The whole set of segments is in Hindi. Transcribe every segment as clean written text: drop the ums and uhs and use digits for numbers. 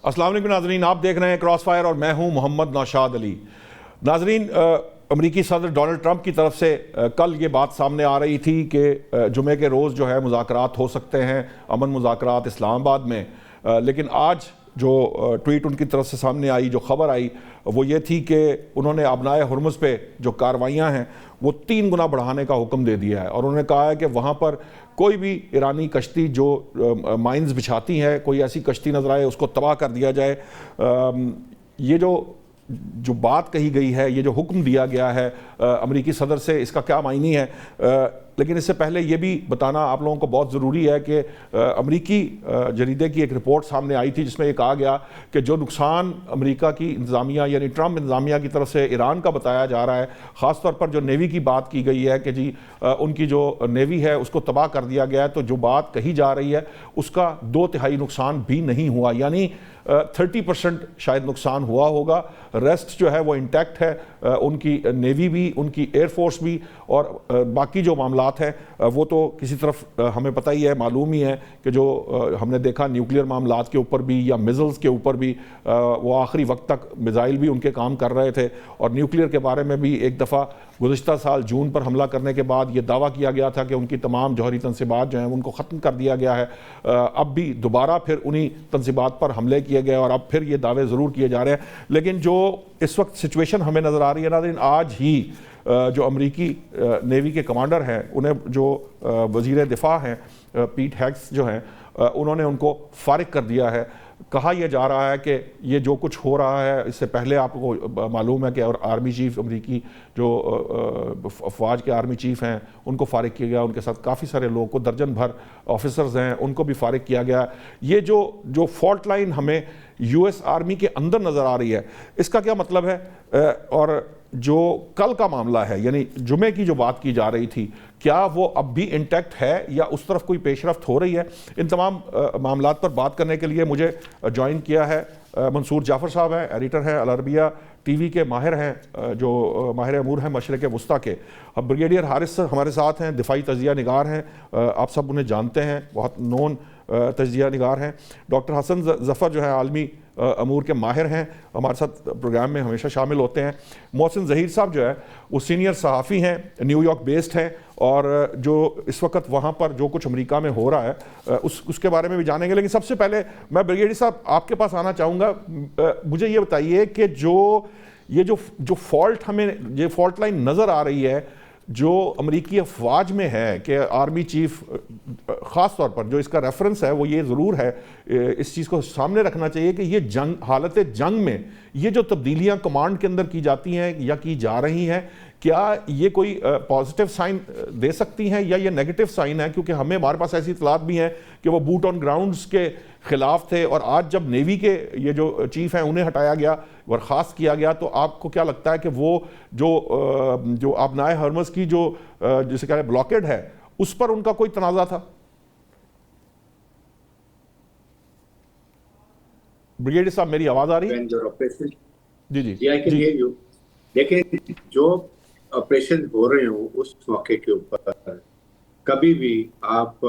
अस्सलाम वालेकुम नाजरीन, आप देख रहे हैं क्रॉस फायर और मैं हूं मोहम्मद नौशाद अली। नाजरीन, अमरीकी सदर डोनाल्ड ट्रंप की तरफ से कल ये बात सामने आ रही थी कि जुमे के रोज़ जो है मुज़ाकरात हो सकते हैं, अमन मुज़ाकरात इस्लामाबाद में, लेकिन आज जो ट्वीट उनकी तरफ से सामने आई, जो ख़बर आई वो ये थी कि उन्होंने अबनाए हुर्मुज़ पे जो कार्रवाइयाँ हैं वो 3 गुना बढ़ाने का हुक्म दे दिया है। और उन्होंने कहा है कि वहाँ पर कोई भी ईरानी कश्ती जो माइंस बिछाती है, कोई ऐसी कश्ती नज़र आए उसको तबाह कर दिया जाए। ये जो बात कही गई है, ये जो हुक्म दिया गया है अमरीकी सदर से, इसका क्या मायने है। लेकिन इससे पहले ये भी बताना आप लोगों को बहुत ज़रूरी है कि अमरीकी जरीदे की एक रिपोर्ट सामने आई थी जिसमें ये कहा गया कि जो नुकसान अमरीका की इंतज़ामिया यानी ट्रंप इंतज़ामिया की तरफ से ईरान का बताया जा रहा है, ख़ास तौर पर जो नेवी की बात की गई है कि जी उनकी जो नेवी है उसको तबाह कर दिया गया है, तो जो बात कही जा रही है उसका 2/3 नुकसान भी नहीं हुआ, यानी 30% शायद नुकसान हुआ होगा। रेस्ट जो है वो इंटैक्ट है, उनकी नेवी भी, उनकी एयरफोर्स भी, और बाकी जो मामलात हैं वो तो किसी तरफ हमें पता ही है, मालूम ही है कि जो हमने देखा न्यूक्लियर मामलात के ऊपर भी या मिज़ल्स के ऊपर भी वो आखिरी वक्त तक मिज़ाइल भी उनके काम कर रहे थे। और न्यूक्लियर के बारे में भी एक दफ़ा गुज़िश्ता साल जून पर हमला करने के बाद ये दावा किया गया था कि उनकी तमाम जौहरी तनसीबात जो हैं उनको ख़त्म कर दिया गया है। अब भी दोबारा फिर उन्हीं तनसीबात पर हमले किए गए और अब फिर ये दावे ज़रूर किए जा रहे हैं। लेकिन जो इस वक्त सिचुएशन हमें नज़र आ रही है नाज़रीन, आज ही जो अमरीकी नेवी के कमांडर हैं, उन्हें जो वज़ीर दिफा हैं पीट हेग्स जो हैं, उन्होंने उनको फारिग कर दिया है। कहा यह जा रहा है कि ये जो कुछ हो रहा है, इससे पहले आपको मालूम है कि और आर्मी चीफ अमरीकी जो फ़ौज के आर्मी चीफ हैं उनको फारिग किया गया, उनके साथ काफ़ी सारे लोगों को, दर्जन भर ऑफिसर्स हैं उनको भी फारिग किया गया। ये जो फॉल्ट लाइन हमें यूएस आर्मी के अंदर नज़र आ रही है, इसका क्या मतलब है? और जो कल का मामला है यानी जुमे की जो बात की जा रही थी, क्या वो अब भी इंटैक्ट है या उस तरफ कोई पेशरफ्त हो रही है? इन तमाम मामलात पर बात करने के लिए मुझे ज्वाइन किया है मंसूर जाफ़र साहब हैं, एडिटर हैं, अल अरबिया टीवी के माहिर हैं, जो माहिर अमूर हैं मशरिक़ वुस्ता के। अब ब्रिगेडियर हारिस हमारे साथ हैं, दिफाई तजिया निगार हैं, आप सब उन्हें जानते हैं, बहुत नोन तजिया निगार हैं। डॉक्टर हसन ज़फ़र जो है आलमी अमूर के माहिर हैं, हमारे साथ प्रोग्राम में हमेशा शामिल होते हैं। मोहसिन ज़हीर साहब जो है वो सीनियर सहाफ़ी हैं, न्यूयॉर्क बेस्ड हैं, और जो इस वक्त वहाँ पर जो कुछ अमेरिका में हो रहा है उसके बारे में भी जानेंगे। लेकिन सबसे पहले मैं ब्रिगेडियर साहब आपके पास आना चाहूँगा। मुझे ये बताइए कि जो फॉल्ट हमें, ये फॉल्ट लाइन नज़र आ रही है जो अमरीकी अफवाज में है कि आर्मी चीफ, ख़ास तौर पर जो इसका रेफरेंस है वो ये ज़रूर है, इस चीज़ को सामने रखना चाहिए कि ये हालत जंग में ये जो तब्दीलियां कमांड के अंदर की जाती हैं या की जा रही हैं, क्या ये कोई पॉजिटिव साइन दे सकती हैं या ये नेगेटिव साइन है? क्योंकि हमारे पास ऐसी इतलात भी हैं कि वो बूट ऑन ग्राउंड्स के ख़िलाफ़ थे, और आज जब नेवी के ये जो चीफ हैं उन्हें हटाया गया, बर्खास्त किया गया, तो आपको क्या लगता है कि वो जो अबनाए हुर्मुज़ की जो जिसे कह रहे ब्लॉकेड है उस पर उनका कोई तनाज़ा था? ब्रिगेडियर साहब मेरी आवाज़ आ रही है? जी जी जी। देखिए, जो ऑपरेशन हो रहे हो उस मौके के ऊपर कभी भी आप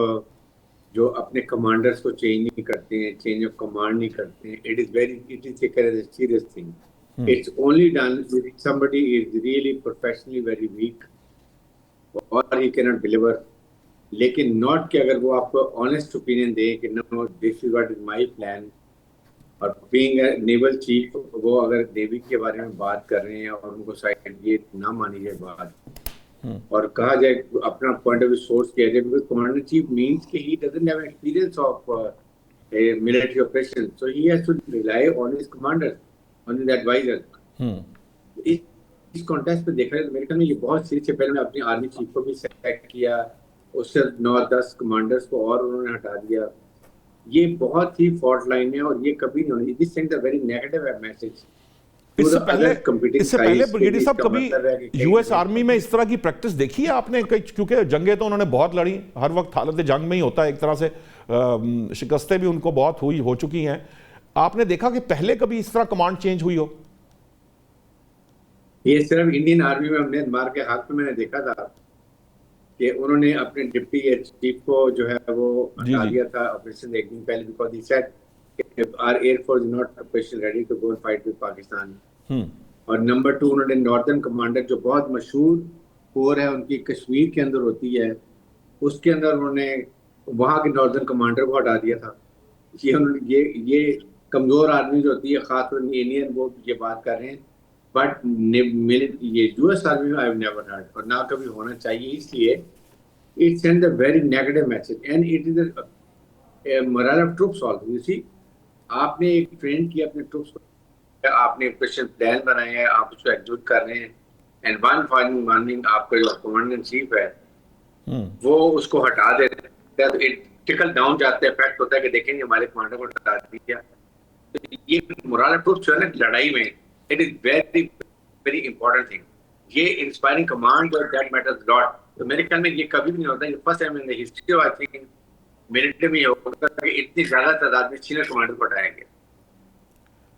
जो अपने कमांडर्स को चेंज नहीं करते हैं, चेंज ऑफ कमांड नहीं करते हैं, it is taken as a serious thing. It's only done if somebody is really professionally very weak और ही कैन नॉट डिलीवर। लेकिन नॉट कि अगर वो आपको ऑनेस्ट ओपिनियन दे कि no this is what is my plan, और बीइंग नेवल चीफ वो अगर नेवी के बारे में बात कर रहे हैं और उनको शायद ये ना मानी जाए बात और कहा जाए अपना पॉइंट ऑफ व्यू सोर्स किया जाए, बिकॉज कमांडर चीफ मींस कि he doesn't have experience of military operation, so he has to rely on his commander, on his advisor. इस कॉन्टेक्स्ट पे देखा जाए तो मेरे ख्याल में ये बहुत सीरीज से पहले मैं अपनी आर्मी चीफ को भी सेलेक्ट किया, उससे 9-10 कमांडर्स को और उन्होंने हटा दिया। ये बहुत ही फॉल्ट लाइन है और ये कभी नहीं होनी। This sends a very negative message. इससे पहले ब्रिगेडियर साहब कभी यूएस आर्मी में इस तरह की प्रैक्टिस देखी है आपने? क्योंकि जंगें तो उन्होंने बहुत लड़ी, हर वक्त हालत जंग में ही होता है एक तरह से, शिकस्तें भी उनको बहुत हो चुकी हैं। आपने देखा कि पहले कभी इस तरह कमांड चेंज हुई हो? ये सिर्फ इंडियन आर्मी में हमने मार के हाथ में मैंने देखा था कि उन्होंने अपने डिप्टी चीफ को जो है वो हटा दिया था ऑपरेशन एक दिन पहले, because he said if our air force is not operation ready to go and fight with Pakistan. और नंबर 2 उन्होंने नॉर्दर्न कमांडर जो बहुत मशहूर कोर है उनकी कश्मीर के अंदर होती है, उसके अंदर उन्होंने वहाँ के नॉर्दर्न कमांडर को हटा दिया था। ये कमजोर आर्मी जो होती है, खासतौर इंडियन वो ये बात कर रहे हैं, बट ये यूएस आर्मी में आई हैव नेवर हर्ड, और ना कभी होना चाहिए, इसलिए it send a very negative message and it is moral of troops also. You see, आपने एक ट्रेन किया अपने ट्रूप्स को, आपने स्पेशल प्लान बनाए हैं, आप उसको एग्जीक्यूट कर रहे हैं, एंड वन फाइनल मॉर्निंग आपका जो कमांडर इन चीफ है वो उसको हटा देते हैं, तो इट टिकल डाउन जाता है, इफेक्ट होता है कि देखेंगे हमारे कमांडर को हटा दिया। तो ये मोरल ऑफ ट्रूप्स है ना लड़ाई में, it is very very important thing. ये इंस्पायरिंग कमांड और दैट मैटर्स लॉट। तो मेरे ख्याल में ये कभी भी नहीं होता, ये first time in the history of I think military में होता है कि इतनी ज्यादा तादाद में सीनियर कमांडर को हटाया गया।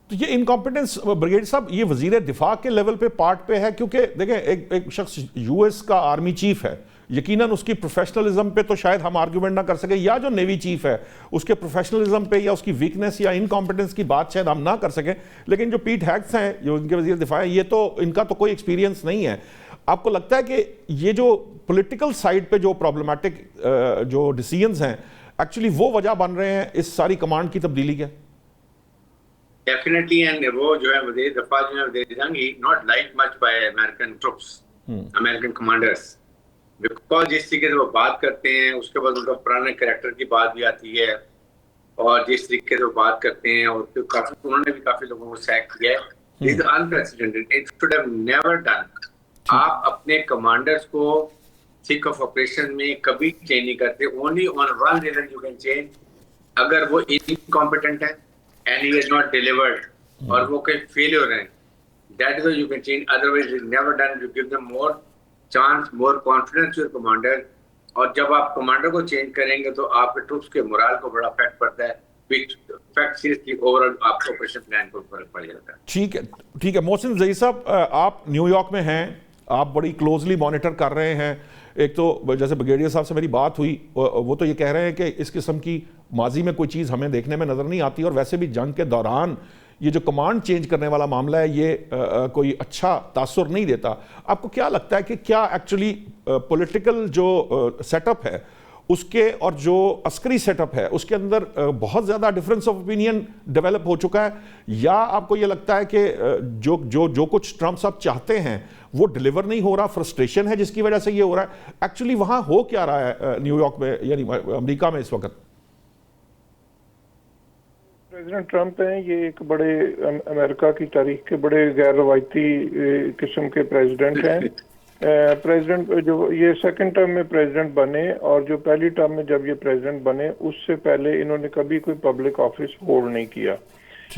तो ये इनकॉम्पिटेंस ब्रिगेड साहब, ये वजीर दिफा के लेवल पे पार्ट पे है, क्योंकि देखें एक शख्स यूएस का आर्मी चीफ है, यकीनन उसकी प्रोफेशनलिज्म पे तो शायद हम आर्ग्यूमेंट ना कर सके, या जो नेवी चीफ है उसके प्रोफेशनलिज्म पे या उसकी वीकनेस या इनकॉम्पिटेंस की बात शायद हम ना कर सकें, लेकिन जो पीट हैग्स हैं जो इनके वजीर दिफा है, ये तो इनका तो कोई एक्सपीरियंस नहीं है। आपको लगता है कि ये जो पॉलिटिकल साइड पे जो प्रॉब्लमेटिक जो डिसीजंस हैं एक्चुअली वो वजह बन रहे हैं इस सारी कमांड की तब्दीली के? डेफिनेटली, एंड वो जो है वजीर दफा जो है वजीर जंग, not like much bye American troops, American commanders, because जिस तरीके से वो बात करते हैं उसके बाद उनका पुराने कैरेक्टर की बात भी आती है, और जिस तरीके से वो बात करते हैं, और फिर काफी उन्होंने भी काफी लोगों को सैक किया है। Is unprecedented, it should have never done. आप अपने कमांडर्स को थिक ऑफ ऑपरेशन में कभी चेंज नहीं करते, only on one reason you can change, अगर वो इनकॉम्पिटेंट है and he has not delivered, और वो कोई failure है, that is how you can change, otherwise it's never done। You give them more chance, more confidence to your commander, और जब आप कमांडर को चेंज करेंगे तो आपके ट्रूप्स के मोरल को बड़ा इफेक्ट पड़ता है, which affects seriously overall आपके ऑपरेशन प्लान को फर्क पड़ जाता है। ठीक है मोहसिन ज़ई साहब, आप न्यूयॉर्क में हैं, आप बड़ी क्लोजली मॉनिटर कर रहे हैं। एक तो जैसे ब्रिगेडियर साहब से मेरी बात हुई, वो तो ये कह रहे हैं कि इस किस्म की माजी में कोई चीज़ हमें देखने में नज़र नहीं आती, और वैसे भी जंग के दौरान ये जो कमांड चेंज करने वाला मामला है ये कोई अच्छा तासुर नहीं देता। आपको क्या लगता है कि क्या एक्चुअली पॉलिटिकल जो सेटअप है उसके और जो अस्करी सेटअप है उसके अंदर बहुत ज़्यादा डिफरेंस ऑफ ओपिनियन डेवलप हो चुका है, या आपको ये लगता है कि जो जो जो कुछ ट्रम्प साहब चाहते हैं वो डिलीवर नहीं हो रहा, फ्रस्ट्रेशन है जिसकी वजह से ये हो रहा है? एक्चुअली वहाँ हो क्या रहा है न्यूयॉर्क में, यानी अमेरिका में इस वक्त? प्रेसिडेंट ट्रंप हैं, ये एक बड़े अमेरिका की तारीख के बड़े गैर रवायती किस्म के प्रेसिडेंट हैं। प्रेसिडेंट जो ये सेकंड टर्म में प्रेसिडेंट बने, और जो पहली टर्म में जब ये प्रेसिडेंट बने उससे पहले इन्होंने कभी कोई पब्लिक ऑफिस होल्ड नहीं किया।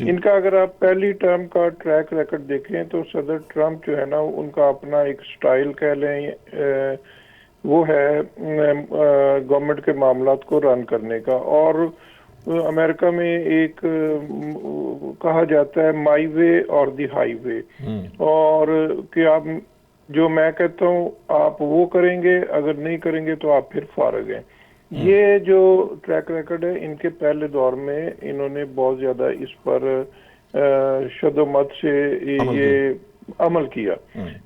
इनका अगर आप पहली टर्म का ट्रैक रिकॉर्ड देखें तो सदर ट्रंप जो है ना, उनका अपना एक स्टाइल कह लें वो है गवर्नमेंट के मामलात को रन करने का। और अमेरिका में एक कहा जाता है माई वे और दी हाईवे, और कि आप जो मैं कहता हूँ आप वो करेंगे, अगर नहीं करेंगे तो आप फिर फारग हैं। ये जो ट्रैक रिकॉर्ड है इनके पहले दौर में इन्होंने बहुत ज्यादा इस पर शदोमत से ये अमल किया।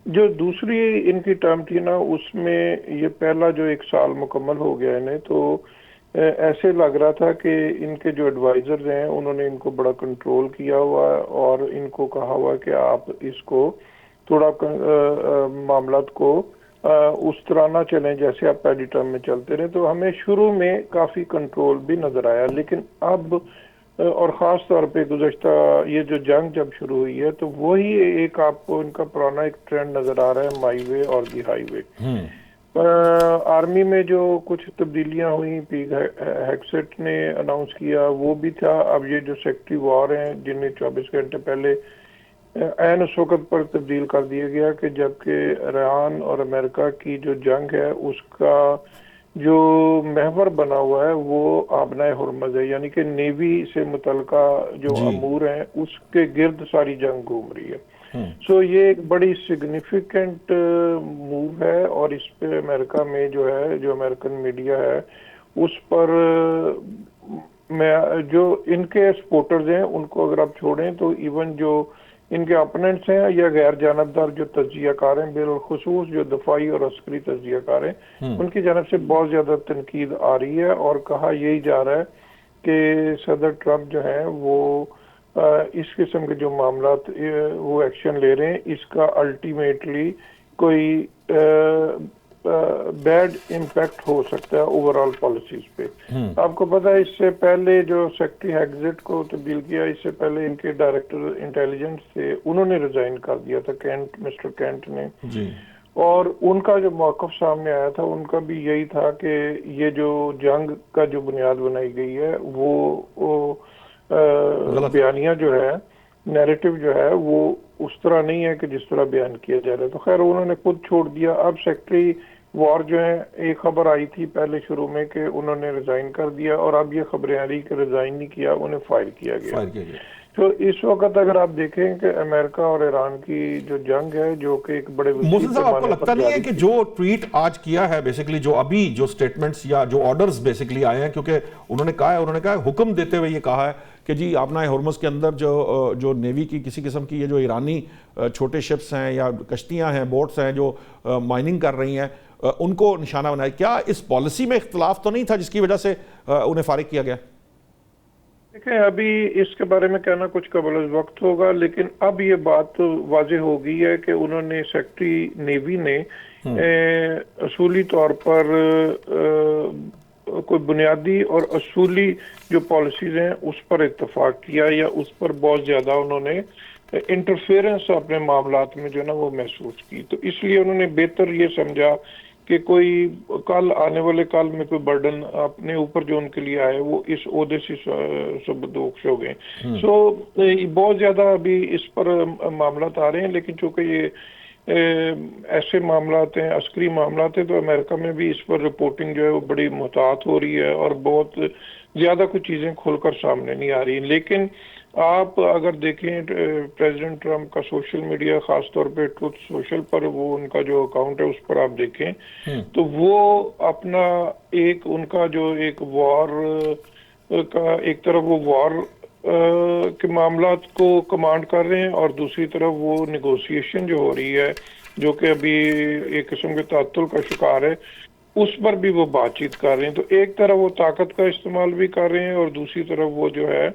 जो दूसरी इनकी टर्म थी ना, उसमें ये पहला जो 1 साल मुकम्मल हो गया इन्हें, तो ऐसे लग रहा था कि इनके जो एडवाइजर्स हैं उन्होंने इनको बड़ा कंट्रोल किया हुआ है, और इनको कहा हुआ है कि आप इसको थोड़ा मामलात को उस तरह ना चलें जैसे आप पहली टर्म में चलते रहे। तो हमें शुरू में काफ़ी कंट्रोल भी नज़र आया, लेकिन अब और ख़ास तौर पे गुज़श्ता ये जो जंग जब शुरू हुई है तो वही एक आपको इनका पुराना एक ट्रेंड नज़र आ रहा है, माई वे और दी हाईवे। आर्मी में जो कुछ तब्दीलियां हुई, पीग हेक्सेट ने अनाउंस किया वो भी था। अब ये जो सेक्रेटरी वॉर हैं जिन्हें 24 घंटे पहले ऐन उस वक्त पर तब्दील कर दिया गया कि जबकि ईरान और अमेरिका की जो जंग है उसका जो महवर बना हुआ है वो आबनाए हुर्मज़ है, यानी कि नेवी से मुतल्लिका जो अमूर हैं उसके गिर्द सारी जंग घूम रही है। सो ये एक बड़ी सिग्निफिकेंट मूव है, और इस पे अमेरिका में जो है, जो अमेरिकन मीडिया है उस पर जो इनके सपोर्टर्स हैं उनको अगर आप छोड़ें तो इवन जो इनके अपोनेंट्स हैं या गैर जानबदार जो तज्जियाकार हैं, बिलखुसूस जो दफाई और अस्करी तज्जियाकार हैं, उनकी जानब से बहुत ज़्यादा तनकीद आ रही है और कहा यही जा रहा है कि सदर ट्रंप जो हैं वो इस किस्म के जो मामला वो एक्शन ले रहे हैं, इसका अल्टीमेटली कोई बैड इम्पैक्ट हो सकता है ओवरऑल पॉलिसीज पे। आपको पता है इससे पहले जो सेक्रेटरी हेग्जिट को तब्दील किया, इससे पहले इनके डायरेक्टर इंटेलिजेंस थे, उन्होंने रिजाइन कर दिया था, मिस्टर कैंट ने जी। और उनका जो मौक़िफ़ सामने आया था उनका भी यही था कि ये जो जंग का जो बुनियाद बनाई गई है वो बयानिया जो है, नैरेटिव जो है वो उस तरह नहीं है कि जिस तरह बयान किया जा रहा है। तो खैर उन्होंने खुद छोड़ दिया। अब सेक्रेटरी वॉर जो है, एक खबर आई थी पहले शुरू में कि उन्होंने रिजाइन कर दिया और अब ये खबरें आ रही कि रिजाइन नहीं किया, उन्हें फायर किया गया। तो इस वक्त अगर आप देखें कि अमेरिका और ईरान की जो जंग है, जो कि एक बड़े मोहसिन साहब, आपको लगता नहीं है कि जो ट्वीट आज किया है बेसिकली, जो अभी जो स्टेटमेंट्स या जो ऑर्डर्स बेसिकली आए हैं, क्योंकि उन्होंने कहा हुक्म देते हुए ये कहा है कि जी आपना हॉर्मुज़ के अंदर जो नेवी की किसी किस्म की ये जो ईरानी छोटे शिप्स हैं या कश्तियां हैं, बोट्स हैं जो माइनिंग कर रही हैं, उनको निशाना बनाया। क्या इस पॉलिसी में इख्तलाफ तो नहीं था जिसकी वजह से उन्हें फारिग किया गया? देखें, अभी इसके बारे में कहना कुछ कबल वक्त होगा, लेकिन अब ये बात तो वाज़ेह हो गई है कि उन्होंने सेक्रेटरी नेवी ने असूली तौर पर कोई बुनियादी और असूली जो पॉलिसीज हैं उस पर इत्तफाक किया या उस पर बहुत ज़्यादा उन्होंने इंटरफेरेंस अपने मामलात में जो ना वो महसूस की। तो इसलिए उन्होंने बेहतर ये समझा कि कोई कल आने वाले काल में कोई बर्डन अपने ऊपर जो उनके लिए आए वो इस ओहदे से सबदोश हो गए। सो बहुत ज़्यादा अभी इस पर मामलात आ रहे हैं, लेकिन चूँकि ये ऐसे मामलात हैं, अस्करी मामलात हैं, तो अमेरिका में भी इस पर रिपोर्टिंग जो है वो बड़ी मुहतात हो रही है और बहुत ज़्यादा कुछ चीज़ें खुलकर सामने नहीं आ रही। लेकिन आप अगर देखें प्रेसिडेंट ट्रंप का सोशल मीडिया, ख़ास तौर पे ट्रुथ सोशल पर वो उनका जो अकाउंट है उस पर आप देखें तो वो अपना एक उनका जो एक वॉर का, एक तरफ वो वॉर के मामलात को कमांड कर रहे हैं और दूसरी तरफ वो निगोशिएशन जो हो रही है, जो कि अभी एक किस्म के तातुल का शिकार है, उस पर भी वो बातचीत कर रहे हैं। तो एक तरफ वो ताकत का इस्तेमाल भी कर रहे हैं और दूसरी तरफ वो जो है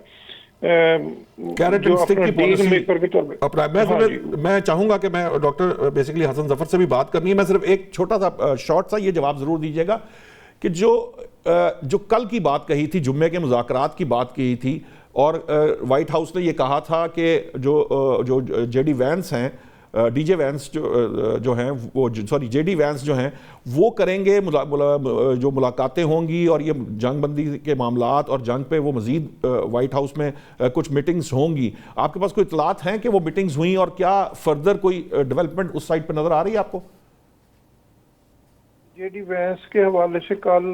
मैं चाहूंगा कि मैं डॉक्टर बेसिकली हसन जफर से भी बात करनी है। मैं सिर्फ एक छोटा सा शॉर्ट सा ये जवाब जरूर दीजिएगा कि जो कल की बात कही थी, जुम्मे के मुज़ाकरात की बात की थी और व्हाइट हाउस ने ये कहा था कि जो जेडी वैंस हैं, डीजे वैंस जो हैं वो, सॉरी जेडी वैंस जो हैं वो करेंगे जो मुलाकातें होंगी और ये जंग बंदी के मामलात और जंग पे वो मज़ीद वाइट हाउस में कुछ मीटिंग्स होंगी। आपके पास कोई इतलात हैं कि वो मीटिंग्स हुई और क्या फर्दर कोई डेवलपमेंट उस साइड पर नज़र आ रही है आपको? जेडी वैंस के हवाले से कल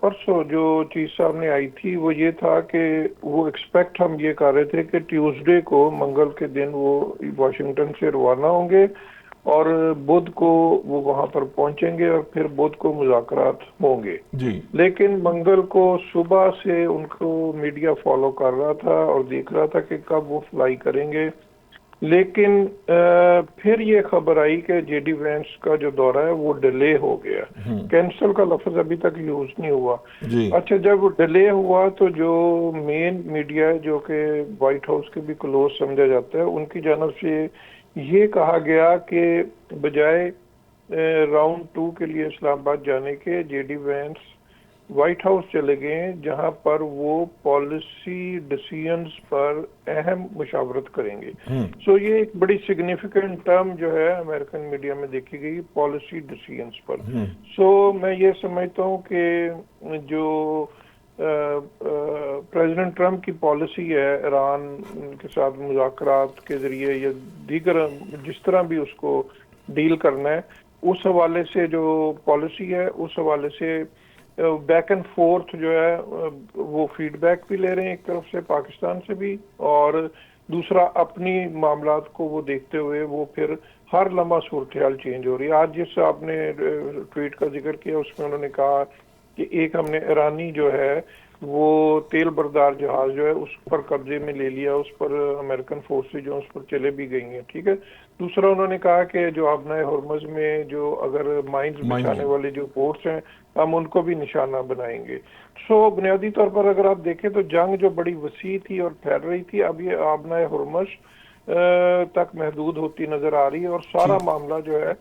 परसों जो चीज़ सामने आई थी वो ये था कि वो एक्सपेक्ट हम ये कर रहे थे कि ट्यूसडे को, मंगल के दिन वो वाशिंगटन से रवाना होंगे और बुध को वो वहाँ पर पहुँचेंगे और फिर बुध को मुज़ाकरात होंगे जी। लेकिन मंगल को सुबह से उनको मीडिया फॉलो कर रहा था और देख रहा था कि कब वो फ्लाई करेंगे, लेकिन फिर ये खबर आई कि जेडी वैंस का जो दौरा है वो डिले हो गया। कैंसिल का लफ्ज अभी तक यूज नहीं हुआ। अच्छा, जब वो डिले हुआ तो जो मेन मीडिया है जो कि व्हाइट हाउस के भी क्लोज समझा जाता है, उनकी जानब से ये कहा गया कि बजाय राउंड 2 के लिए इस्लामाबाद जाने के, जेडी वैंस व्हाइट हाउस चले गए जहां पर वो पॉलिसी डिसीजंस पर अहम मुशावरत करेंगे। सो ये एक बड़ी सिग्निफिकेंट टर्म जो है अमेरिकन मीडिया में देखी गई, पॉलिसी डिसीजंस पर। सो मैं ये समझता हूँ कि जो प्रेसिडेंट ट्रंप की पॉलिसी है ईरान के साथ मुज़ाकरात के जरिए या दीगर जिस तरह भी उसको डील करना है, उस हवाले से जो पॉलिसी है उस हवाले से बैक एंड फोर्थ जो है वो फीडबैक भी ले रहे हैं, एक तरफ से पाकिस्तान से भी, और दूसरा अपनी मामलात को वो देखते हुए वो फिर हर लम्हा सूरत हाल चेंज हो रही है। आज जिस आपने ट्वीट का जिक्र किया उसमें उन्होंने कहा कि एक हमने ईरानी जो है वो तेल बरदार जहाज जो है उस पर कब्जे में ले लिया, उस पर अमेरिकन फोर्सेज जो उस पर चले भी गई हैं, ठीक है। दूसरा उन्होंने कहा कि जो आबनाए हॉर्मज़ में जो अगर माइंस बिछाने वाले जो बोट्स हैं हम उनको भी निशाना बनाएंगे। सो बुनियादी तौर पर अगर आप देखें तो जंग जो बड़ी वसी थी और फैल रही थी, अब ये आबनाए हॉर्मज़ तक महदूद होती नजर आ रही है और सारा मामला जो है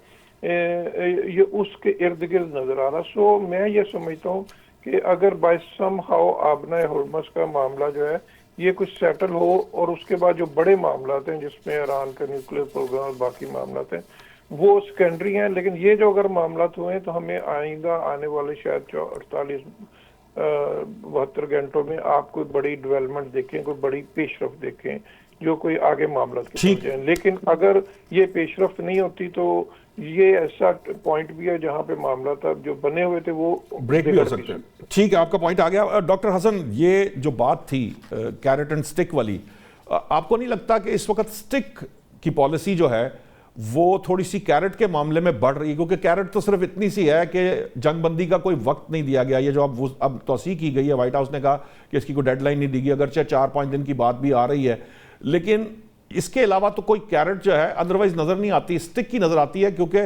ये उसके इर्द गिर्द नजर आ रहा। सो मैं ये समझता हूँ कि अगर बाय सम हाउ आबनाए हॉर्मज़ का मामला जो है ये कुछ सेटल हो और उसके बाद जो बड़े मामला हैं जिसमें ईरान का न्यूक्लियर प्रोग्राम और बाकी मामला हैं वो सेकेंडरी हैं, लेकिन ये जो अगर मामला हुए हैं तो हमें आइंदा आने वाले शायद 48-72 घंटों में आप कोई बड़ी डेवलपमेंट देखें, कोई बड़ी पेशरफ देखें जो कोई आगे मामला की जाए। लेकिन अगर ये पेशरफ नहीं होती तो ये ऐसा पॉइंट भी है जहां पे मामला था जो बने हुए थे वो ब्रेक भी हो सकते हैं। ठीक है, आपका पॉइंट आ गया। डॉक्टर हसन, ये जो बात थी कैरेट एंड स्टिक वाली, आपको नहीं लगता कि इस वक्त स्टिक की पॉलिसी जो है वो थोड़ी सी कैरेट के मामले में बढ़ रही है? क्योंकि कैरेट तो सिर्फ इतनी सी है कि जंगबंदी का कोई वक्त नहीं दिया गया, ये जो अब तौसीह की गई है, व्हाइट हाउस ने कहा कि इसकी कोई डेडलाइन नहीं दी गई, अगरचे 4-5 दिन की बात भी आ रही है, लेकिन इसके अलावा तो कोई कैरेट जो है अदरवाइज नजर नहीं आती, स्टिक की नजर आती है। क्योंकि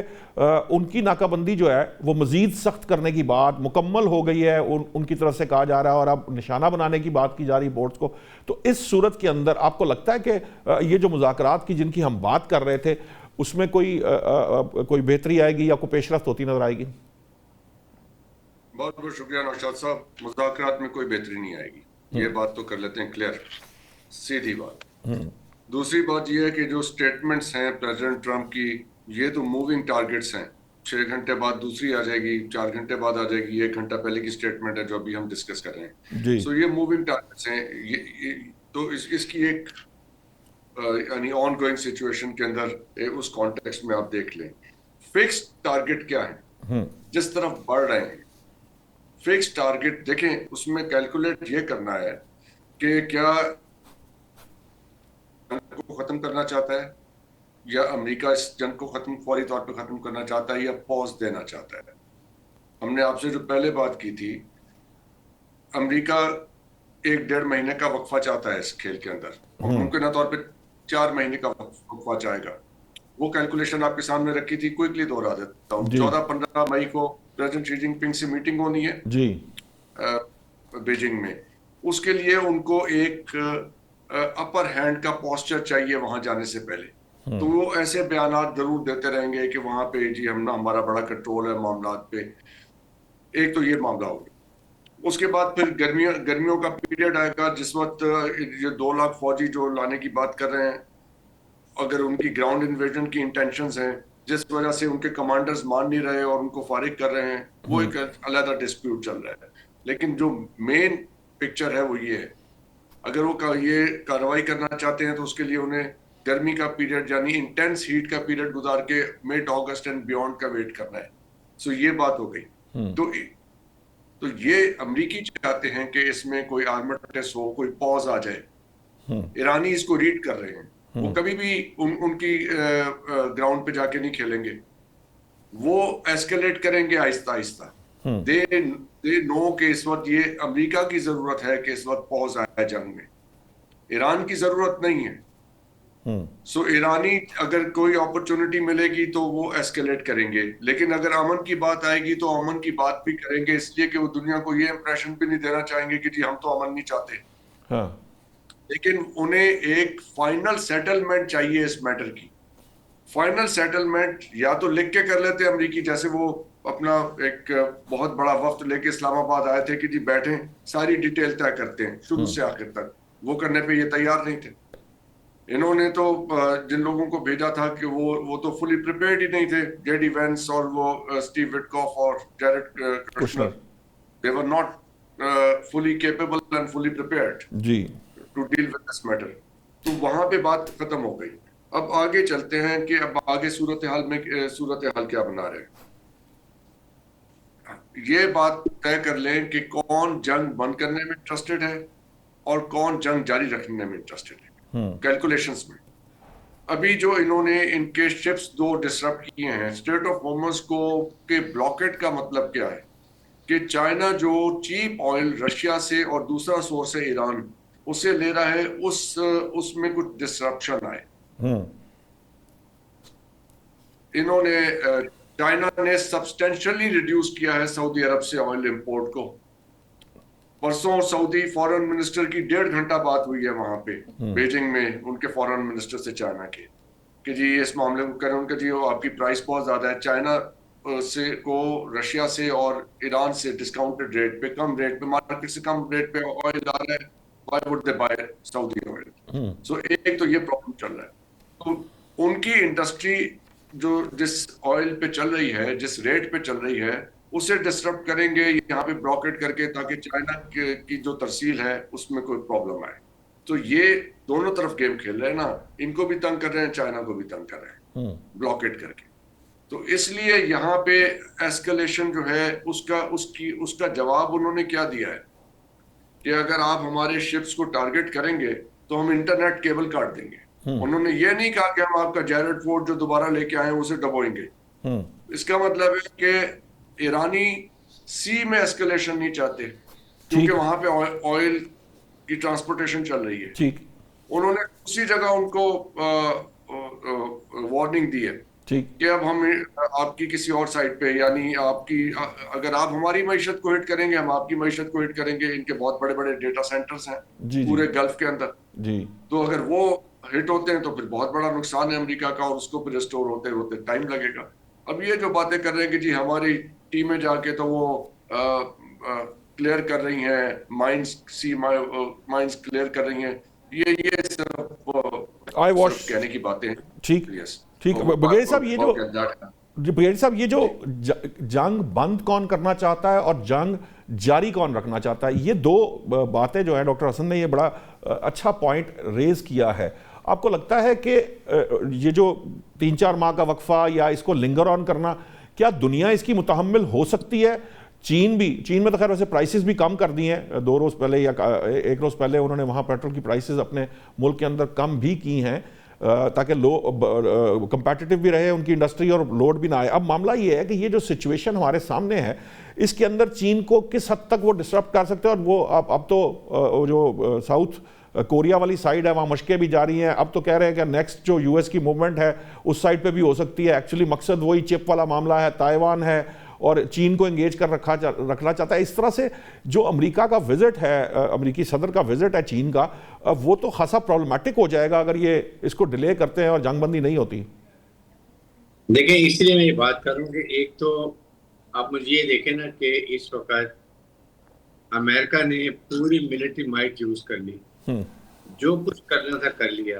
उनकी नाकाबंदी जो है वो मजीद सख्त करने की बात मुकम्मल हो गई है, उनकी तरफ से कहा जा रहा है और अब निशाना बनाने की बात की जा रही है बोर्ड्स को। तो इस सूरत के अंदर आपको लगता है कि ये जो मुज़ाकरात की जिनकी हम बात कर रहे थे उसमें कोई बेहतरी आएगी या कोई पेशरफ्त होती नजर आएगी? बहुत बहुत शुक्रिया नौशाद साहब। मुज़ाकरात में कोई बेहतरी नहीं आएगी, ये बात तो कर लेते हैं क्लियर, सीधी बात। दूसरी बात यह है कि जो स्टेटमेंट्स हैं प्रेसिडेंट ट्रंप की, ये तो मूविंग टारगेट्स हैं। 6 घंटे बाद दूसरी आ जाएगी, 4 घंटे बाद आ जाएगी, 1 घंटा पहले की स्टेटमेंट है जो अभी हम डिस्कस कर रहे हैं। सो ये मूविंग टारगेट्स हैं। तो इसकी एक यानी ऑन गोइंग सिचुएशन के अंदर उस कॉन्टेक्स्ट में आप देख लें, फिक्स टारगेट क्या है जिस तरफ बढ़ रहे हैं। फिक्स टारगेट देखें, उसमें कैलकुलेट ये करना है कि क्या जंग को खत्म करना चाहता है या अमेरिका इस जंग को खत्म फौरी तौर पे खत्म करना चाहता है या पॉज देना चाहता है। हमने आपसे जो पहले बात की थी, अमेरिका 1-1.5 महीने का वक्फा चाहता है इस खेल के अंदर, मुमकिन तौर पे 4 महीने का वक्फा चाहेगा। वो कैलकुलेशन आपके सामने रखी थी, क्विकली दोहरा देता हूँ। 14-15 मई को प्रेसिडेंट शी जिनपिंग से मीटिंग होनी है जी बीजिंग में। उसके लिए उनको एक अपर हैंड का पोस्चर चाहिए वहां जाने से पहले। तो वो ऐसे बयानात जरूर देते रहेंगे कि वहां पे जी हमारा बड़ा कंट्रोल है मामलात पे। एक तो ये मामला होगा। उसके बाद फिर गर्मियों का पीरियड आएगा जिस वक्त ये 2 लाख फौजी जो लाने की बात कर रहे हैं, अगर उनकी ग्राउंड इन्वेजन की इंटेंशंस हैं जिस वजह से उनके कमांडर्स मान नहीं रहे और उनको फारिग कर रहे हैं, वो एक अलग डिस्प्यूट चल रहा है। लेकिन जो मेन पिक्चर है वो ये है, अगर वो ये कार्रवाई करना चाहते हैं तो उसके लिए उन्हें गर्मी का पीरियड यानी इंटेंस हीट का पीरियड गुजार के मिड अगस्त एंड बियॉन्ड का वेट करना है। सो ये बात हो गई। तो ये अमेरिकी चाहते हैं कि इसमें कोई आर्मर टेस्ट हो, कोई पॉज आ जाए। ईरानी इसको रीड कर रहे हैं, वो कभी भी उनकी ग्राउंड पे जाके नहीं खेलेंगे, वो एस्केलेट करेंगे आहिस्ता आहिस्ता। दे नो कि इस वक्त ये अमेरिका की जरूरत है कि इस वक्त पॉज आए जंग में, ईरान की जरूरत नहीं है। सो ईरानी अगर कोई अपॉर्चुनिटी मिलेगी तो वो एस्केलेट करेंगे, लेकिन अगर अमन की बात आएगी तो अमन की बात भी करेंगे, इसलिए कि वो दुनिया को ये इंप्रेशन भी नहीं देना चाहेंगे कि जी हम तो अमन नहीं चाहते। लेकिन उन्हें एक फाइनल सेटलमेंट चाहिए इस मैटर की। फाइनल सेटलमेंट या तो लिख के कर लेते अमेरिकी, जैसे वो अपना एक बहुत बड़ा वफ्द लेके इस्लामाबाद आए थे कि जी बैठे सारी डिटेल तय करते हैं शुरू से आखिर तक, वो करने पे ये तैयार नहीं थे। इन्होंने तो जिन लोगों को भेजा था कि वो तो फुली प्रिपेयर्ड ही नहीं थे, जेडी वेंस और वो स्टीव विटकॉफ और Jared Kushner, they were not fully capable and fully prepared जी to deal with this matter. तो वहां पे बात खत्म हो गई। अब आगे चलते हैं कि अब आगे सूरत हाल क्या बना रहे हैं। ये बात तय कर लें कि कौन जंग बंद करने में इंटरेस्टेड है और कौन जंग जारी रखने में इंटरेस्टेड है। कैलकुलेशंस में अभी जो इन्होंने इनके शिप्स 2 डिसरप्ट किए हैं, स्ट्रेट ऑफ हॉर्मज़ को के ब्लॉकेट का मतलब क्या है कि चाइना जो चीप ऑयल रशिया से और दूसरा सोर्स है ईरान उसे ले रहा है, उसमें कुछ डिसरप्शन आए। इन्होंने चाइना ने सब्सटेंशियली रिड्यूस किया है सऊदी अरब से ऑयल इंपोर्ट को। परसों सऊदी फॉरेन मिनिस्टर की 1.5 घंटा बात हुई है वहां पे बीजिंग में उनके फॉरेन मिनिस्टर से चाइना के, कि जी इस मामले को करें। उनका जी आपकी प्राइस बहुत ज्यादा है, चाइना से को रशिया से और ईरान से डिस्काउंटेड रेट पे, कम रेट पे, मार्केट से कम रेट पे ऑयल आ रहा है, why would they buy Saudi oil? So एक तो ये प्रॉब्लम चल रहा है। तो उनकी इंडस्ट्री जो जिस ऑयल पे चल रही है, जिस रेट पे चल रही है, उसे डिस्टर्ब करेंगे यहाँ पे ब्लॉकेट करके, ताकि चाइना की जो तरसील है उसमें कोई प्रॉब्लम आए। तो ये दोनों तरफ गेम खेल रहे हैं ना, इनको भी तंग कर रहे हैं, चाइना को भी तंग कर रहे हैं ब्लॉकेट करके। तो इसलिए यहाँ पे एस्केलेशन जो है उसका जवाब उन्होंने क्या दिया है कि अगर आप हमारे शिप्स को टारगेट करेंगे तो हम इंटरनेट केबल काट देंगे। उन्होंने ये नहीं कहा कि हम आपका जैरेड फोर्ट जो दोबारा लेके आए हैं उसे दबोएंगे। इसका मतलब है कि ईरानी सी में एस्केलेशन नहीं चाहते, क्योंकि वहां पे ऑयल की ट्रांसपोर्टेशन चल रही है। ठीक, उन्होंने उसी जगह उनको वार्निंग दी है कि अब हम आपकी किसी और साइड पे, यानी आपकी अगर आप हमारी मईशत को हिट करेंगे, हम आपकी मईशत को हिट करेंगे। इनके बहुत बड़े बड़े डेटा सेंटर्स हैं पूरे गल्फ के अंदर जी। तो अगर वो हिट होते हैं तो फिर बहुत बड़ा नुकसान है अमेरिका का, और उसको फिर रिस्टोर होते होते टाइम लगेगा। अब ये जो बातें कर रहे हैं कि जी हमारी टीमें जाके तो वो क्लियर कर रही हैं, माइंस क्लियर कर रही हैं, ये सिर्फ कहने की बातें हैं। ठीक, ठीक। बघेल साहब ये जो जंग बंद कौन करना चाहता है और जंग जारी कौन रखना चाहता है, ये दो बातें जो है डॉक्टर हसन ने ये बड़ा अच्छा पॉइंट रेज किया है। आपको लगता है कि ये जो 3-4 माह का वक्फा या इसको लिंगर ऑन करना, क्या दुनिया इसकी मुतहम्मिल हो सकती है? चीन में तो खैर वैसे प्राइसेस भी कम कर दी हैं, 2 रोज़ पहले या 1 रोज़ पहले उन्होंने वहाँ पेट्रोल की प्राइसेस अपने मुल्क के अंदर कम भी की हैं, ताकि कंपेटिटिव भी रहे उनकी इंडस्ट्री और लोड भी ना आए। अब मामला ये है कि ये जो सिचुएशन हमारे सामने है, इसके अंदर चीन को किस हद तक वो डिस्टर्ब कर सकते हैं। और वो अब तो जो साउथ कोरिया वाली साइड है वहाँ मशकें भी जारी हैं। अब तो कह रहे हैं कि नेक्स्ट जो यूएस की मूवमेंट है उस साइड पे भी हो सकती है। एक्चुअली मकसद वही चिप वाला मामला है, ताइवान है और चीन को एंगेज कर रखना चाहता है। इस तरह से जो अमेरिका का विजिट है, अमेरिकी सदर का विजिट है चीन का, वो तो खासा प्रॉब्लमेटिक हो जाएगा अगर ये इसको डिले करते हैं और जंगबंदी नहीं होती। देखिए, इसलिए मैं ये बात कर रहा हूँ कि एक तो आप मुझे ये देखें ना कि इस वक्त अमेरिका ने पूरी मिलिट्री माइट यूज कर ली, जो कुछ करना था कर लिया।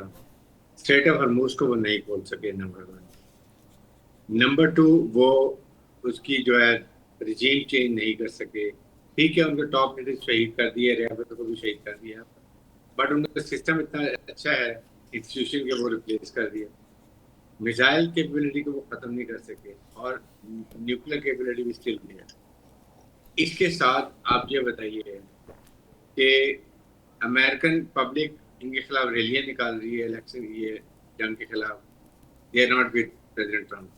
स्ट्रेट ऑफ हॉर्मुज को वो नहीं खोल सके, नंबर 1। नंबर 2, वो उसकी जो है रिजीम चेंज नहीं कर सके। ठीक है, उनके टॉप लीडर शहीद कर दिए, रियासत को भी शहीद कर दिया, बट उनका सिस्टम इतना अच्छा है इंस्टीट्यूशन के, वो रिप्लेस कर दिया। मिसाइल कैपेबिलिटी को वो खत्म नहीं कर सके, और न्यूक्लियर कैपेबिलिटी भी स्टिल है। इसके साथ आप ये बताइए कि अमेरिकन पब्लिक इनके खिलाफ रैलियां निकाल रही है इलेक्शन, ये जंग के खिलाफ। They are not with president Trump.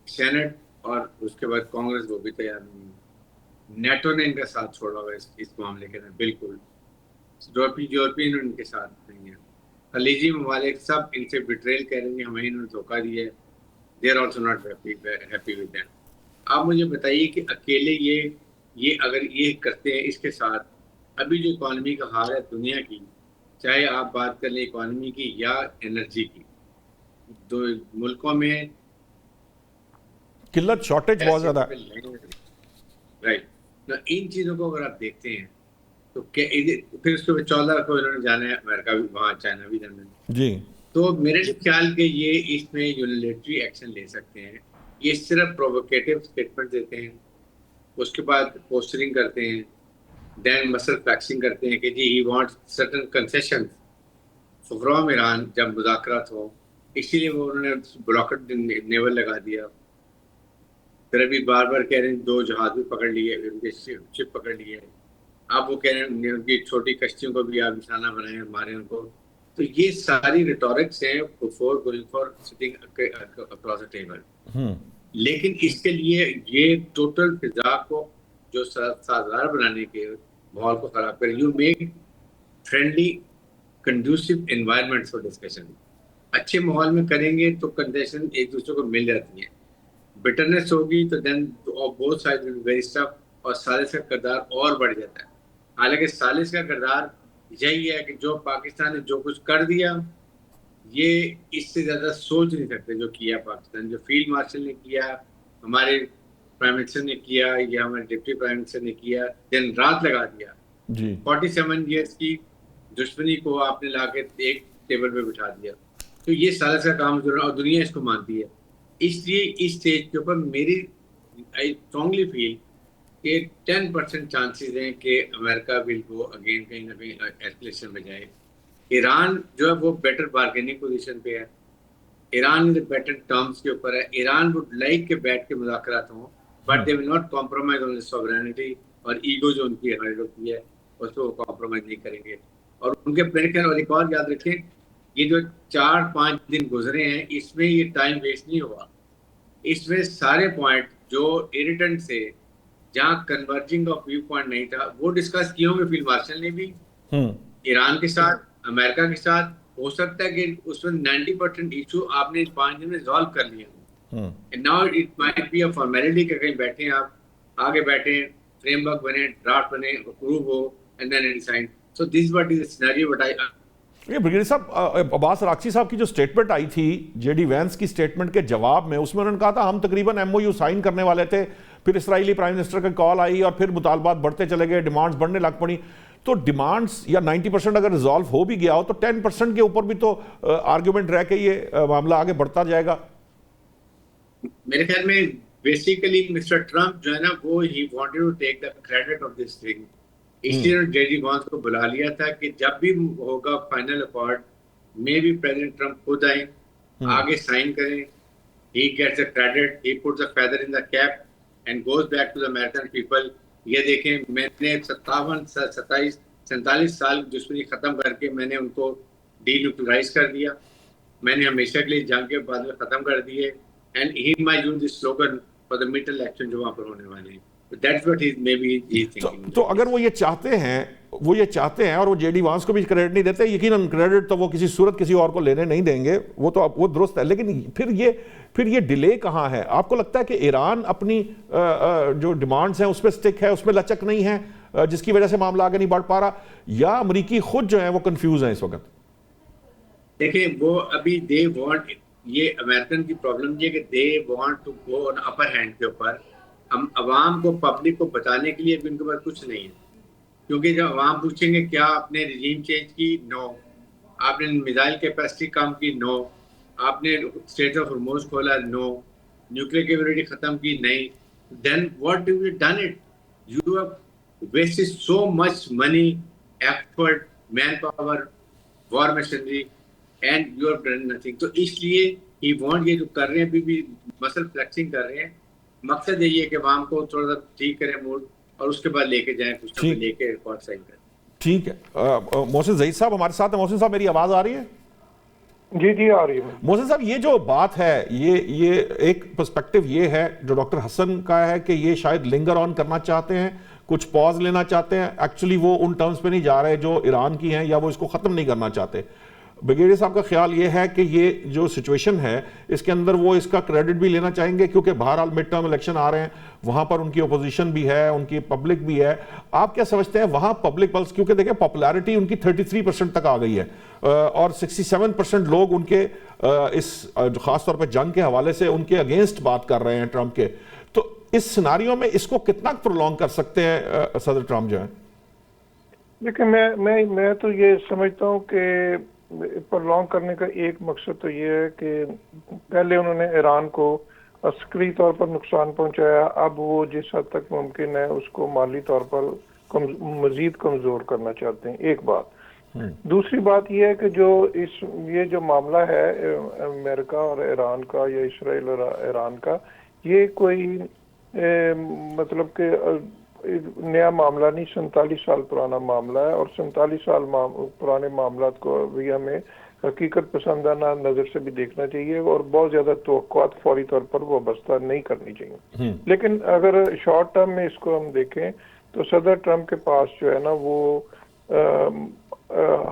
Senate और उसके बाद कांग्रेस वो भी तैयार नहीं है। नेटो ने इनका साथ छोड़ा हुआ इस मामले के अंदर, बिल्कुल। यूरोपियन इनके साथ नहीं है। खलीजी ममालिक सब इनसे बिट्रेल कर रहे हैं, हमें इन्होंने धोखा दिया है। They are also not happy with that. आप मुझे बताइए कि अकेले ये अगर ये करते हैं, इसके साथ अभी जो इकॉनमी का हाल है दुनिया की, चाहे आप बात कर लें इकॉनमी की या एनर्जी की, दो मुल्कों में किल्लत, शॉर्टेज बहुत ज्यादा है। राइट ना, इन चीजों को अगर आप देखते हैं तो फिर उसके बाद 14 को इन्होंने जाना है अमेरिका भी, वहाँ चाइना भी जाना है जी। तो मेरे ख्याल के ये इसमें यूनिलैटरल एक्शन ले सकते हैं। ये सिर्फ प्रोवोकेटिव स्टेटमेंट देते हैं, उसके बाद पोस्टरिंग करते हैं, देन मसल फ्लैक्सिंग करते हैं कि जी he wants certain concessions from Iran जब मुज़ाकरात हो, इसीलिए वो उन्होंने ब्लॉकेड नेवल लगा दिया। फिर अभी बार बार कह रहे हैं 2 जहाज भी पकड़ लिए, उनके शिप पकड़ लिए। आप वो कह रहे हैं उनकी छोटी कश्तियों को भी आप निशाना बनाए, मारे उनको। तो ये सारी रिटोरिक्स हैं before going for sitting across the table. लेकिन इसके लिए ये टोटल फिजा को जो साझेदार बनाने के माहौल को खराब कर, you make friendly conducive environment for discussion. अच्छे माहौल में करेंगे तो कंडीशन एक दूसरे को मिल जाती है। बिटरनेस होगी तो then both side will be very tough, और सालिस का किरदार और बढ़ जाता है। हालांकि सालिस का किरदार यही है कि जो पाकिस्तान ने जो कुछ कर दिया, ये इससे ज्यादा सोच नहीं सकते जो किया पाकिस्तान, जो फील्ड मार्शल ने किया, हमारे प्राइम मिनिस्टर ने किया, या हमारे डिप्टी प्राइम मिनिस्टर ने किया, दिन रात लगा दिया जी। 47 ईयर्स की दुश्मनी को आपने लाके एक टेबल पे बिठा दिया। तो ये सालिस का काम जो है और दुनिया इसको मानती है। इसलिए इस स्टेज के ऊपर मेरी आई स्ट्रांगली फील कि 10% चांसेस हैं कि अमेरिका विल गो अगेन कहीं ना कहीं एस्केलेशन में जाए। ईरान जो है वो बेटर बार्गेनिंग पोजीशन पे है, ईरान बेटर टर्म्स के ऊपर है। ईरान वुड लाइक के बैठ के मुज़ाकरात हों, but they will not compromise on sovereignty, और ईगो जो उनकी हर्ट होती है उसको वो कॉम्प्रोमाइज नहीं करेंगे। और उनके प्रेडिक्शन, और एक और याद रखें, ये जो 4-5 दिन गुजरे हैं इसमें ये टाइम वेस्ट नहीं हुआ, इसमें सारे पॉइंट जो इरिटेंट से, जहाँ कन्वर्जिंग ऑफ व्यू पॉइंट नहीं था, वो डिस्कस किए होंगे फील्ड मार्शल ने भी ईरान के साथ, अमेरिका के साथ। हो सकता है कि उसमें 90% इशू आपने 5 दिन में रिजॉल्व कर लिए हों। Now it might be a formality कि कहीं बैठे हैं आप, आगे बैठे, फ्रेमवर्क बने, ड्राफ्ट बने, अप्रूव हो, and then it sign. So this what is the scenario what I. ये ब्रिगेडियर साहब, अब्बास अरागची साहब की जो स्टेटमेंट आई थी जेडी वैंस की स्टेटमेंट के जवाब में, उसमें उन्होंने कहा था हम तकरीबन एमओयू साइन करने वाले थे, फिर इसराइली प्राइम मिनिस्टर का कॉल आई और फिर मुतालबात बढ़ते चले गए, डिमांड्स बढ़ने लग पड़ी। तो डिमांड्स या 90% अगर रिजॉल्व हो भी गया हो तो 10% के ऊपर भी तो आर्ग्यूमेंट रह के ये मामला आगे बढ़ता जाएगा। मेरे ख्याल में बेसिकली मिस्टर ट्रम्प जो है ना, वो he wanted to take the credit of this thing, इसलिए उन्होंने जेडी वॉन्स को बुला लिया था कि जब भी होगा फाइनल अकॉर्ड में भी प्रेसिडेंट ट्रम्प खुद आए, आगे साइन करें, he gets the credit, he puts a feather in the cap and goes back to the American people। ये देखें, मैंने 47 साल दुश्मनी खत्म करके मैंने उनको डीन्यूक्लियराइज कर दिया, मैंने हमेशा के लिए जंग के बाद में खत्म कर दिए, and he might use this slogan for the mid election जो वहां पर होने वाले हैं। That's what he maybe he's thinking। तो अगर वो ये चाहते हैं और वो जेडी वांस को भी क्रेडिट नहीं देते, यकीनन क्रेडिट तो वो किसी सूरत किसी और को लेने नहीं देंगे, वो दुरुस्त है। लेकिन फिर ये डिले कहाँ है? आपको लगता है कि ईरान अपनी जो डिमांड्स हैं उस पर स्टिक है, उसमें लचक नहीं है, जिसकी वजह से मामला आगे नहीं बढ़ पा रहा, या अमरीकी खुद जो है वो कंफ्यूज है इस वक्त? देखिए, वो अभी दे वांट, ये अमेरिकन की प्रॉब्लम ये कि they want to go on upper hand के ऊपर। हम अवाम को, पब्लिक को बताने के लिए भी उनके पास कुछ नहीं है, क्योंकि जब अवाम पूछेंगे क्या आपने रिजीम चेंज की, नो। आपने मिसाइल कैपेसिटी कम की, नो। आपने स्ट्रेट ऑफ हॉर्मुज़ खोला, नो। न्यूक्लियर कैपेबिलिटी खत्म की, नहीं। Then what do you done it? You have wasted so much money, effort, manpower, war machinery, and you have done nothing. तो इसलिए ही वांट, ये जो कर रहे हैं अभी भी मसल फ्लेक्सिंग कर रहे हैं, मकसद यही है कि अवाम को थोड़ा सा ठीक करें मूड, और उसके बाद लेके जाएं, कुछ ना लेके रिकॉर्ड साइन करें। ठीक है। मोहसिन ज़ईद साहब हमारे साथ है। मोहसिन साहब, मेरी आवाज़ आ रही है? जी आ रही है। मोहसिन साहब, ये जो बात है, ये एक पर्सपेक्टिव ये है जो डॉक्टर हसन का है कि ये शायद लिंगर ऑन करना चाहते हैं, कुछ पॉज लेना चाहते हैं। एक्चुअली वो उन टर्म्स पे नहीं जा रहे जो ईरान की हैं, या वो इसको ख़त्म नहीं करना चाहते। ब्रिगेडियर साहब का ख्याल ये है कि ये जो सिचुएशन है इसके अंदर वो इसका क्रेडिट भी लेना चाहेंगे, क्योंकि बहरहाल मिड टर्म इलेक्शन आ रहे हैं, वहां पर उनकी अपोजिशन भी है, उनकी पब्लिक भी है। आप क्या समझते हैं वहां पब्लिक पल्स, क्योंकि देखिए पॉपुलैरिटी उनकी 33% तक आ गई है, और 67% लोग उनके इस खासतौर पर जंग के हवाले से उनके अगेंस्ट बात कर रहे हैं ट्रंप के। तो इस सिनारियो में इसको कितना प्रोलॉन्ग कर सकते हैं सदर ट्रंप जो है? देखिए, मैं तो ये समझता हूँ कि प्रोलॉन्ग करने का एक मकसद तो ये है कि पहले उन्होंने ईरान को अस्करी तौर पर नुकसान पहुंचाया, अब वो जिस हद तक मुमकिन है उसको माली तौर पर मजीद कमजोर करना चाहते हैं, एक बात। दूसरी बात ये है कि ये जो मामला है अमेरिका और ईरान का, या इसराइल और ईरान का, ये कोई मतलब कि नया मामला नहीं, 47 साल पुराना मामला है, और 47 साल पुराने मामला को भी हमें हकीकत पसंदाना नज़र से भी देखना चाहिए और बहुत ज़्यादा तवक्कुआत फौरी तौर पर वाबस्ता नहीं करनी चाहिए। लेकिन अगर शॉर्ट टर्म में इसको हम देखें तो सदर ट्रंप के पास जो है ना वो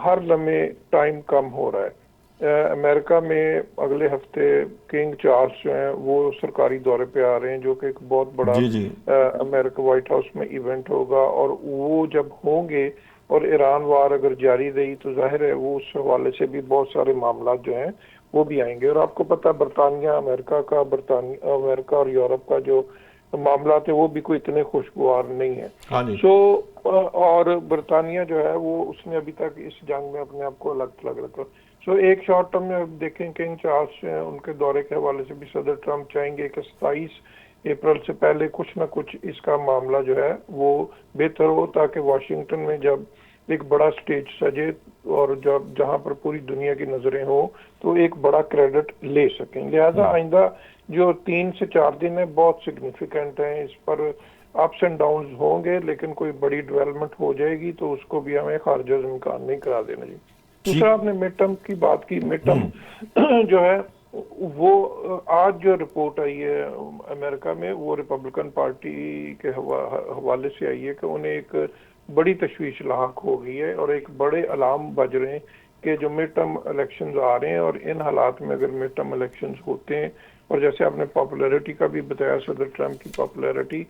हर लम्हे टाइम कम हो रहा है। अमेरिका में अगले हफ्ते किंग चार्ल्स जो हैं वो सरकारी दौरे पे आ रहे हैं, जो कि एक बहुत बड़ा अमेरिका व्हाइट हाउस में इवेंट होगा, और वो जब होंगे और ईरान वार अगर जारी रही तो जाहिर है वो उस हवाले से भी बहुत सारे मामला जो हैं वो भी आएंगे। और आपको पता है बरतानिया अमेरिका और यूरोप का जो मामला थे वो भी कोई इतने खुशगवार नहीं है। और बरतानिया जो है वो उसने अभी तक इस जंग में अपने आप को अलग थलग रखा। एक शॉर्ट टर्म में देखें किंग चार्ल्स उनके दौरे के हवाले से भी सदर ट्रंप चाहेंगे कि 27 अप्रैल से पहले कुछ ना कुछ इसका मामला जो है वो बेहतर हो, ताकि वाशिंगटन में जब एक बड़ा स्टेज सजे और जब जहां पर पूरी दुनिया की नजरें हो तो एक बड़ा क्रेडिट ले सकें। लिहाजा आइंदा जो 3 से 4 दिन है बहुत सिग्निफिकेंट है, इस पर अप्स एंड डाउन होंगे, लेकिन कोई बड़ी डेवलपमेंट हो जाएगी तो उसको भी हमें खारिज इम्कान नहीं करा देना चाहिए। दूसरा आपने मिड टर्म की बात की, मिड टर्म जो है वो आज जो रिपोर्ट आई है अमेरिका में वो रिपब्लिकन पार्टी के हवाले से आई है कि उन्हें एक बड़ी तशवीश लाहक हो गई है और एक बड़े अलार्म बज रहे हैं कि जो मिड टर्म इलेक्शंस आ रहे हैं और इन हालात में अगर मिड टर्म इलेक्शंस होते हैं और जैसे आपने पॉपुलैरिटी का भी बताया, सदर ट्रंप की पॉपुलैरिटी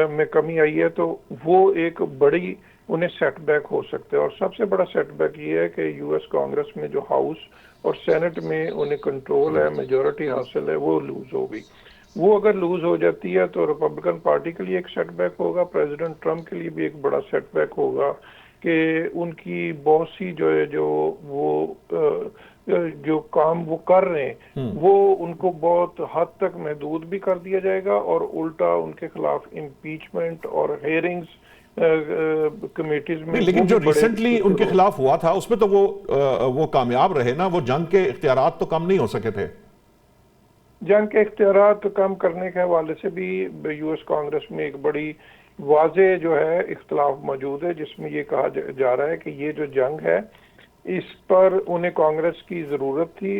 में कमी आई है, तो वो एक बड़ी उन्हें सेटबैक हो सकते हैं। और सबसे बड़ा सेटबैक ये है कि यूएस कांग्रेस में जो हाउस और सेनेट में उन्हें कंट्रोल है, मेजॉरिटी हासिल है, वो लूज हो गई। वो अगर लूज हो जाती है तो रिपब्लिकन पार्टी के लिए एक सेटबैक होगा, प्रेसिडेंट ट्रंप के लिए भी एक बड़ा सेटबैक होगा कि उनकी बहुत सी जो है जो काम वो कर रहे हैं वो उनको बहुत हद तक महदूद भी कर दिया जाएगा और उल्टा उनके खिलाफ इम्पीचमेंट और हेयरिंग्स कमेटीज में। लेकिन जो रिसेंटली उनके खिलाफ हुआ था उसमें तो वो कामयाब रहे ना, वो जंग के इख्तियारात तो कम नहीं हो सके थे। जंग के इख्तियारात कम करने के हवाले से भी यूएस कांग्रेस में एक बड़ी वाज़े जो है इख्तिलाफ मौजूद है, जिसमें ये कहा जा रहा है कि ये जो जंग है इस पर उन्हें कांग्रेस की जरूरत थी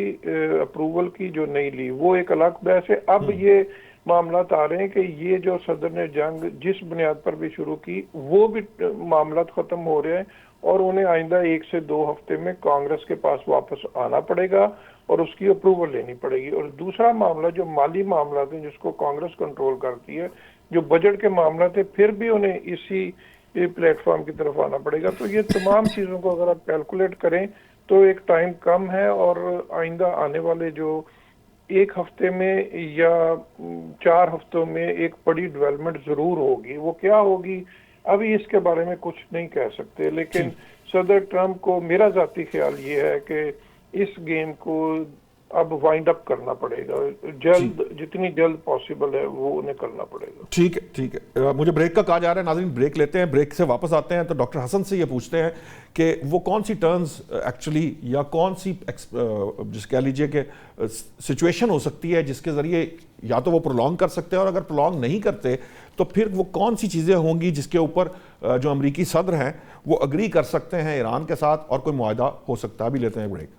अप्रूवल की, जो नहीं ली, वो एक अलग बहस है। अब ये मामला आ रहे हैं कि ये जो सदर ने जंग जिस बुनियाद पर भी शुरू की वो भी मामला खत्म हो रहे हैं और उन्हें आइंदा 1 से 2 हफ्ते में कांग्रेस के पास वापस आना पड़ेगा और उसकी अप्रूवल लेनी पड़ेगी। और दूसरा मामला जो माली मामला थे जिसको कांग्रेस कंट्रोल करती है, जो बजट के मामला थे, फिर भी उन्हें इसी प्लेटफॉर्म की तरफ आना पड़ेगा। तो ये तमाम चीज़ों को अगर आप कैलकुलेट करें तो एक टाइम कम है और आइंदा आने वाले जो 1 हफ्ते में या 4 हफ्तों में एक बड़ी डेवलपमेंट जरूर होगी। वो क्या होगी अभी इसके बारे में कुछ नहीं कह सकते, लेकिन सदर ट्रंप को मेरा जाती ख्याल ये है कि इस गेम को अब वाइंड अप करना पड़ेगा, जल्द जितनी जल्द पॉसिबल है वो उन्हें करना पड़ेगा। ठीक है, ठीक है। मुझे ब्रेक का कहा जा रहा है, नाज़रीन ब्रेक लेते हैं, ब्रेक से वापस आते हैं तो डॉक्टर हसन से ये पूछते हैं कि वो कौन सी टर्न्स एक्चुअली या कौन सी जिस कह लीजिए कि सिचुएशन हो सकती है जिसके ज़रिए या तो वो प्रोलॉन्ग कर सकते हैं और अगर प्रोलॉन्ग नहीं करते तो फिर वो कौन सी चीज़ें होंगी जिसके ऊपर जो अमरीकी सदर हैं वो अग्री कर सकते हैं ईरान के साथ और कोई मुआहदा हो सकता है। अभी लेते हैं ब्रेक।